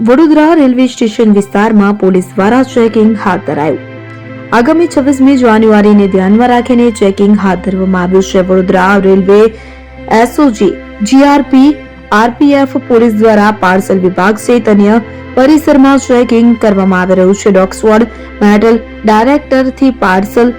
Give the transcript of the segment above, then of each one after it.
Vadodara railway station વિસ્તારમાં police દ્વારા checking હાથ ધરાયું। આગામી 26મી જાન્યુઆરીને ધ્યાનમાં રાખીને ચેકિંગ હાથ ધરવામાં આવ્યું છે। Vadodara railway SOG, GRP, RPF police દ્વારા પાર્સલ વિભાગ સહિત અન્ય પરિસરમાં ચેકિંગ કરવામાં આવી રહ્યું છે। ડોગ સ્ક્વોડ, મેટલ ડાયરેક્ટરથી પાર્સલ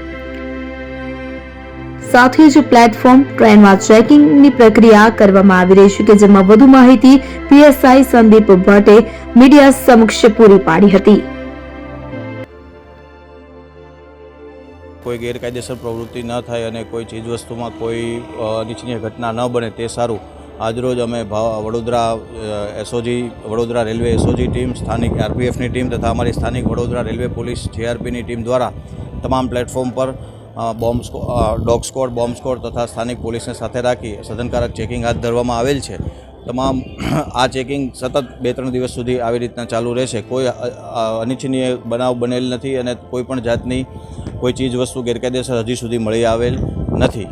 સાથે જ પ્લેટફોર્મ ટ્રેનમાં ચેકિંગની પ્રક્રિયા કરવામાં આવી રહી છે કે જેમાં વધુ માહિતી પીએસઆઈ સંદીપ ભટ્ટે મીડિયા સમક્ષ પૂરી પાડી હતી। કોઈ ગેરકાયદેસર પ્રવૃત્તિ ન થાય અને કોઈ ચીજવસ્તુમાં કોઈ અનિચ્છનીય ઘટના ન બને તે સારું આજરોજ અમે Vadodara SOG, Vadodara railway SOG team, સ્થાનિક આરપીએફની ટીમ તથા અમારી સ્થાનિક વડોદરા રેલવે પોલીસ જીઆરપીની ટીમ દ્વારા તમામ પ્લેટફોર્મ પર ડોગ સ્ક્વોડ, બોમ્બ સ્ક્વોડ તથા સ્થાનિક પોલીસને સાથે રાખી સઘનકારક ચેકિંગ હાથ ધરવામાં આવેલ છે। તમામ આ ચેકિંગ સતત 2-3 દિવસ સુધી આવી રીતના ચાલુ રહેશે। કોઈ અનિચ્છનીય બનાવ બનેલ નથી અને કોઈ પણ જાતની કોઈ ચીજ વસ્તુ ગેરકાયદેસર હજી સુધી મળી આવેલ નથી।